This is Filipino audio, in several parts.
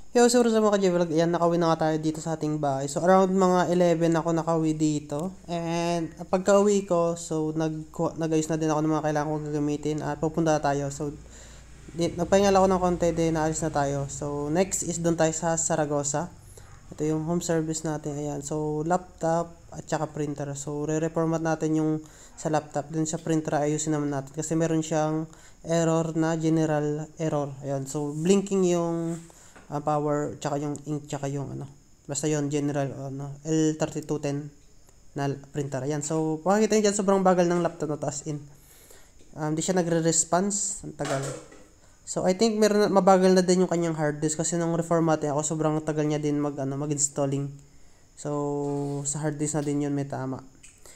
Yo, siguro sa mga ka-J-Vlog, ayan, nakauwi na nga tayo dito sa ating bahay. So, around mga 11 ako nakauwi dito. And, pagka-uwi ko, so, nag-ayos na din ako ng mga kailangan kong gagamitin at pupunta na tayo. So, nagpahingal ako ng konti, din naalis na tayo. So, next is doon tayo sa Saragossa. Ito yung home service natin, ayan. So, laptop at saka printer. So, re-reformat natin yung sa laptop. Dun sa printer ayusin naman natin kasi meron siyang error na general error. Ayan, so, blinking yung power tsaka yung ink tsaka yung ano basta yon general L3210 na printer. Ayan, so makikita nyo dyan sobrang bagal ng laptop na to, as in di siya nagre-response, ang tagal. So I think meron mabagal na din yung kanyang hard disk kasi nung reformatting ako sobrang tagal niya din mag-installing. So sa hard disk na din yun may tama,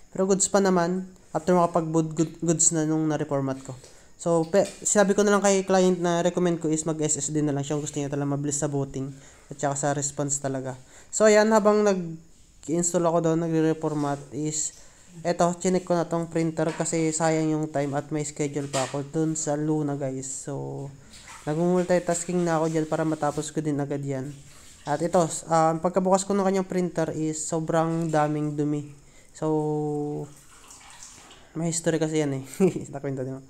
pero goods pa naman after makapag-boot, goods na nung na-reformat ko. So, sabi ko na lang kay client na recommend ko is mag-SSD na lang siya kung gusto niya talaga mabilis sa booting at saka sa response talaga. So, ayan, habang nag-install ako doon, nagre-reformat is eto, chinek ko na tong printer kasi sayang yung time at may schedule pa ako doon sa Luna, guys. So, nag-multitasking na ako dyan para matapos ko din agad yan. At ito, pagkabukas ko ng kanyang printer is sobrang daming dumi. So, may history kasi yan eh. Nakwento din mo.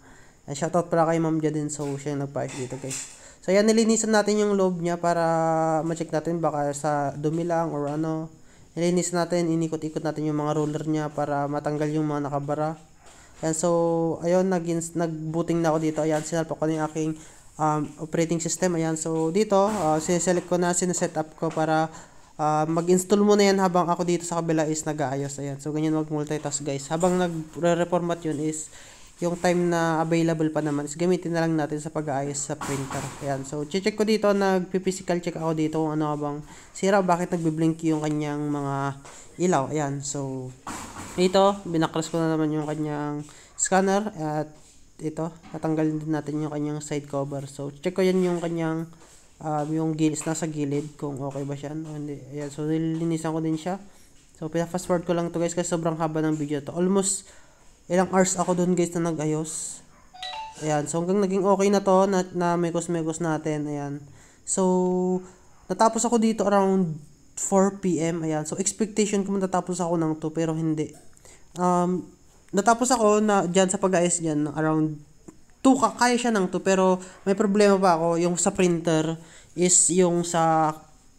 And shoutout pala kay Ma'am Jadin, so siya yung nagpa-ayos dito, guys. So yan, nilinisan natin yung loob niya para ma-check natin baka sa dumi lang or ano. Nilinisan natin, inikot-ikot natin yung mga roller niya para matanggal yung mga nakabara. Yan, so ayun, nag-booting na ako dito. Ayan, sinalpak ko na yung aking operating system. Ayan, so dito, sineselect ko na, sineset up ko para mag-install muna yan habang ako dito sa kabila is nag-aayos. Ayan, so ganyan mag-multitask, guys. Habang nag-reformat yun is yung time na available pa naman is gamitin na lang natin sa pag-aayos sa printer. Ayan, so check ko dito, nag-physical check ako dito kung ano bang sira, bakit nagbi-blink yung kanyang mga ilaw. Ayan, so dito binaklas ko na naman yung kanyang scanner at ito, natanggalin din natin yung kanyang side cover. So check ko yan yung kanyang yung gilid, nasa gilid kung okay ba siya o hindi. Ayan, so nilinisan ko din siya. So fast forward ko lang to, guys, kasi sobrang haba ng video to. Almost ilang hours ako dun, guys, na nag-ayos. Ayan, so hanggang naging okay na to, na mekos-mekos natin. Ayan, so natapos ako dito around 4 PM. Ayan, so expectation ko matatapos ako ng 2 pero hindi. Natapos ako na dyan sa pag-ayos dyan around 2, kaya siya ng 2 pero may problema pa ako yung sa printer is yung sa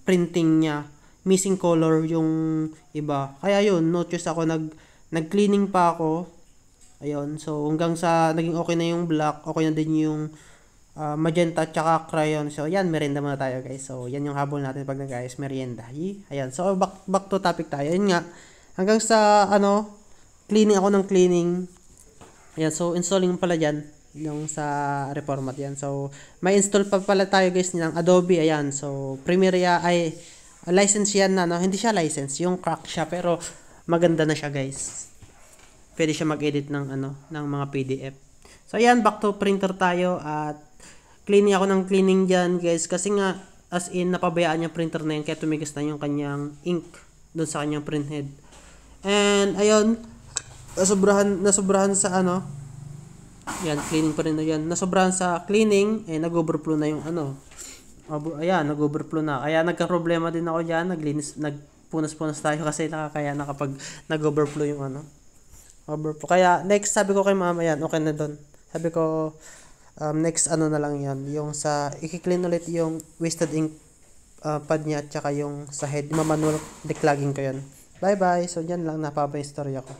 printing niya missing color yung iba, kaya yun no choice ako, nag-cleaning pa ako. Ayun, so hanggang sa naging okay na yung black, okay na din yung magenta tsaka crayon. So yan, merienda muna tayo, guys. So yan yung habol natin pag nag-ayos, merienda. Ayan, so back to topic tayo. Ayun nga, hanggang sa cleaning ako ng cleaning. Ayan, so installing pala dyan yung sa reformat yan. So may install pa pala tayo, guys, ng Adobe. Ayan, so Premiere ay license yan na, no? Hindi siya license, yung crack siya, pero maganda na siya, guys. Pwede siya mag-edit ng ng mga PDF. So ayan, back to printer tayo at cleaning ako ng cleaning diyan, guys, kasi nga as in napabayaan yung printer na yun kaya tumigas na yung kanyang ink doon sa kanyang print head. And ayun, nasobrahan sa yan, cleaning pa rin na yan. Nasobrahan sa cleaning, nag-overflow na yung ayan, nag-overflow na. Kaya nagka-problema din ako diyan, nagpunas-punas tayo kasi nakakaya na kapag nag-overflow yung overflow. Kaya next, sabi ko kay mama, yan, okay na doon. Sabi ko, next na lang yan. Yung sa, i-clean ulit yung wasted ink pad niya at saka yung sa head. Manual declogging ko yan. Bye bye. So, dyan lang, napaba yung story ako.